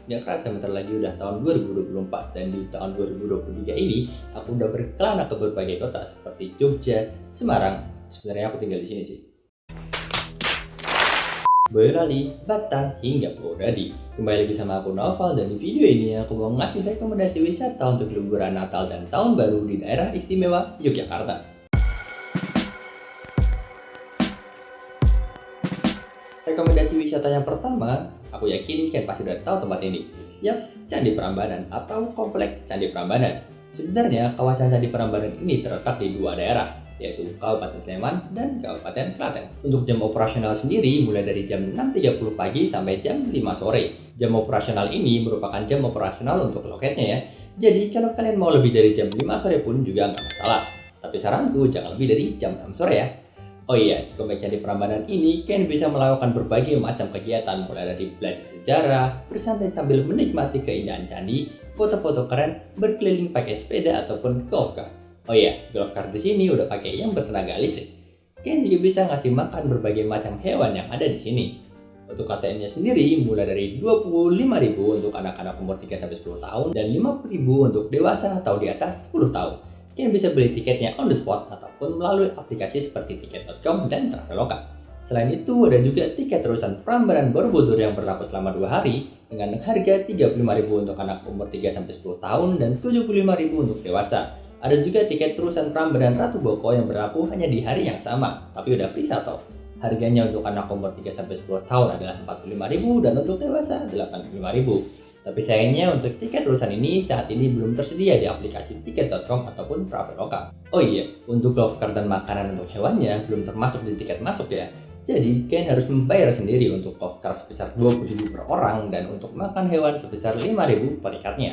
Gak kerasa bentar lagi udah tahun 2024 dan di tahun 2023 ini aku udah berkelana ke berbagai kota seperti Jogja, Semarang. Sebenarnya aku tinggal di sini sih. Boyolali, Batang, hingga Purwodadi. Kembali lagi sama aku Naufal dan di video ini aku mau ngasih rekomendasi wisata untuk liburan Natal dan Tahun Baru di daerah istimewa Yogyakarta. Rekomendasi wisata yang pertama, aku yakin kalian pasti udah tahu tempat ini. Yaps, Candi Prambanan atau Komplek Candi Prambanan. Sebenarnya kawasan Candi Prambanan ini terletak di dua daerah, yaitu Kabupaten Sleman dan Kabupaten Klaten. Untuk jam operasional sendiri mulai dari jam 6.30 pagi sampai jam 5 sore. Jam operasional ini merupakan jam operasional untuk loketnya ya. Jadi kalau kalian mau lebih dari jam 5 sore pun juga nggak masalah. Tapi saranku jangan lebih dari jam 6 sore ya. Oh iya, di Komplek Candi Prambanan ini kalian bisa melakukan berbagai macam kegiatan mulai dari belajar sejarah, bersantai sambil menikmati keindahan candi, foto-foto keren, berkeliling pakai sepeda ataupun golf car. Oh iya, golf car di sini udah pakai yang bertenaga listrik. Kalian juga bisa ngasih makan berbagai macam hewan yang ada di sini. Untuk KTM-nya sendiri mulai dari 25.000 untuk anak-anak umur 3-10 tahun dan 50.000 untuk dewasa atau di atas 10 tahun. Kalian bisa beli tiketnya on the spot ataupun melalui aplikasi seperti tiket.com dan Traveloka. Selain itu ada juga tiket terusan Prambanan Borobudur yang berlaku selama 2 hari dengan harga 35.000 untuk anak umur 3-10 tahun dan 75.000 untuk dewasa. Ada juga tiket terusan Prambanan Ratu Boko yang berlaku hanya di hari yang sama, tapi udah free shuttle. Harganya untuk anak umur 3-10 tahun adalah 45.000 dan untuk dewasa 85.000. Tapi sayangnya untuk tiket terusan ini saat ini belum tersedia di aplikasi tiket.com ataupun Traveloka. Oh iya, untuk golf cart dan makanan untuk hewannya belum termasuk di tiket masuk ya. Jadi kalian harus membayar sendiri untuk golf cart sebesar 20.000 per orang dan untuk makan hewan sebesar 5.000 per ikatnya.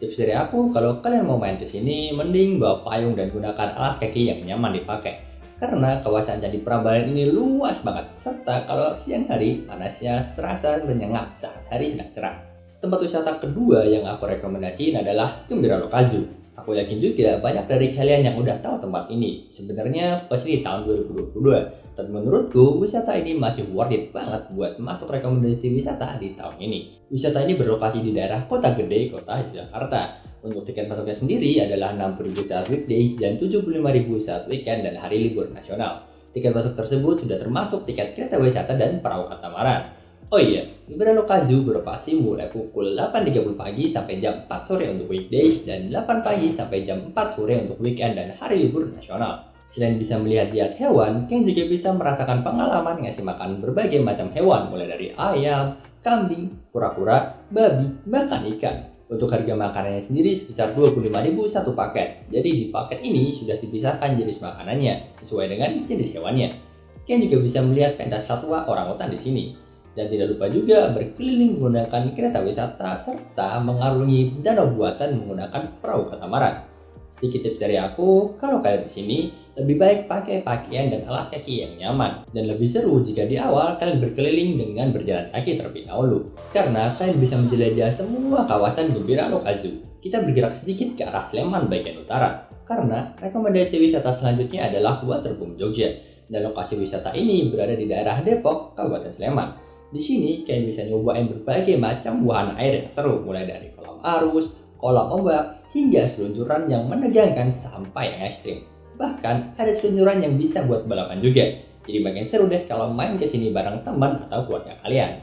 Tips dari aku, kalau kalian mau main ke sini, mending bawa payung dan gunakan alas kaki yang nyaman dipakai. Karena kawasan Candi Prambanan ini luas banget, serta kalau siang hari panasnya terasa menyengat saat hari sedang cerah. Tempat wisata kedua yang aku rekomendasiin adalah Gembira Lokazu. Aku yakin juga banyak dari kalian yang udah tahu tempat ini. Sebenarnya pas ini tahun 2022, dan menurutku wisata ini masih worth it banget buat masuk rekomendasi wisata di tahun ini. Wisata ini berlokasi di daerah Kota Gede, Kota Jakarta. Untuk tiket masuknya sendiri adalah 60.000 saat weekdays dan 75.000 saat weekend dan hari libur nasional. Tiket masuk tersebut sudah termasuk tiket kereta wisata dan perahu katamaran. Oh iya, Gembira Lokazu beroperasi mulai pukul 8.30 pagi sampai jam 4 sore untuk weekdays dan 8 pagi sampai jam 4 sore untuk weekend dan hari libur nasional. Selain bisa melihat-lihat hewan, kalian juga bisa merasakan pengalaman ngasih makan berbagai macam hewan mulai dari ayam, kambing, kura-kura, babi, bahkan ikan. Untuk harga makanannya sendiri sebesar 25.000 satu paket. Jadi di paket ini sudah dipisahkan jenis makanannya sesuai dengan jenis hewannya. Kalian juga bisa melihat pentas satwa orangutan di sini. Dan tidak lupa juga berkeliling menggunakan kereta wisata serta mengarungi danau buatan menggunakan perahu katamaran. Sedikit tips dari aku, kalau kalian di sini lebih baik pakai pakaian dan alas kaki yang nyaman. Dan lebih seru jika di awal kalian berkeliling dengan berjalan kaki terlebih dahulu. Karena kalian bisa menjelajah semua kawasan Gembira Lokazu. Kita bergerak sedikit ke arah Sleman bagian utara. Karena rekomendasi wisata selanjutnya adalah Waterboom Jogja. Dan lokasi wisata ini berada di daerah Depok, Kabupaten Sleman. Di sini kalian bisa nyobain berbagai macam wahana air yang seru, mulai dari kolam arus, kolam ombak, hingga seluncuran yang menegangkan sampai yang ekstrim. Bahkan ada seluncuran yang bisa buat balapan juga. Jadi makin seru deh kalau main ke sini bareng teman atau keluarga kalian.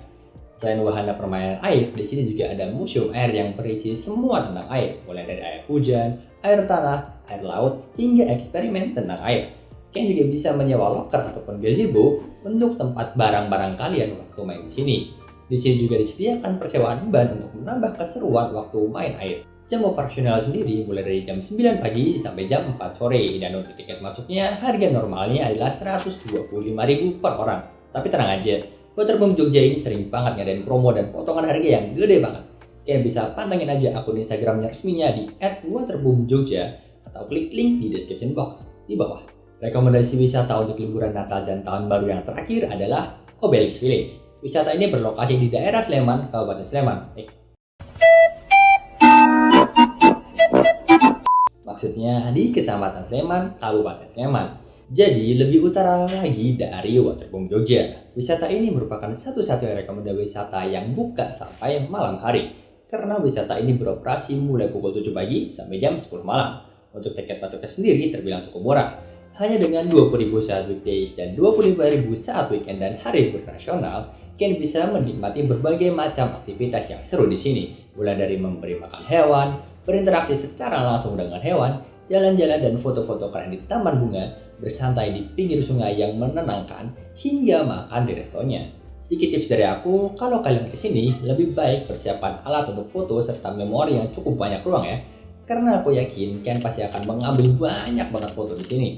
Selain wahana permainan air, di sini juga ada museum air yang berisi semua tentang air, mulai dari air hujan, air tanah, air laut, hingga eksperimen tentang air. Kalian juga bisa menyewa loker ataupun gazebo untuk tempat barang-barang kalian waktu main di sini. Di sini juga disediakan persewaan ban untuk menambah keseruan waktu main air. Jam operasional sendiri mulai dari jam 9 pagi sampai jam 4 sore dan untuk tiket masuknya harga normalnya adalah 125.000 per orang. Tapi tenang aja, Waterboom Jogja ini sering banget ngadain promo dan potongan harga yang gede banget. Kalian bisa pantengin aja akun Instagramnya resminya di @waterboomjogja atau klik link di description box di bawah. Rekomendasi wisata untuk liburan Natal dan Tahun Baru yang terakhir adalah Obelix Village. Wisata ini berlokasi di daerah Sleman, Kabupaten Sleman. Maksudnya di Kecamatan Sleman, Kabupaten Sleman. Jadi lebih utara lagi dari Waterboom Jogja. Wisata ini merupakan satu-satunya rekomendasi wisata yang buka sampai malam hari. karena wisata ini beroperasi mulai pukul 7 pagi sampai jam 10 malam. Untuk tiket masuknya sendiri terbilang cukup murah, hanya dengan 20.000 saat weekdays dan 25.000 saat weekend dan hari libur nasional. Kalian bisa menikmati berbagai macam aktivitas yang seru di sini, mulai dari memberi makan hewan, berinteraksi secara langsung dengan hewan, jalan-jalan dan foto-foto keren di taman bunga, bersantai di pinggir sungai yang menenangkan, hingga makan di restonya. Sedikit tips dari aku, kalau kalian kesini, lebih baik persiapan alat untuk foto serta memori yang cukup banyak ruang ya. Karena aku yakin kalian pasti akan mengambil banyak banget foto di sini.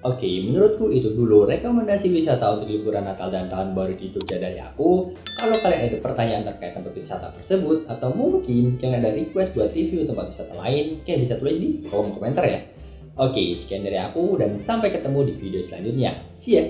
Oke, menurutku itu dulu rekomendasi wisata untuk liburan Natal dan Tahun Baru di Jogja dari aku. Kalau kalian ada pertanyaan terkait tempat wisata tersebut, atau mungkin kalian ada request buat review tempat wisata lain, kalian bisa tulis di kolom komentar ya. Oke, sekian dari aku dan sampai ketemu di video selanjutnya. See ya!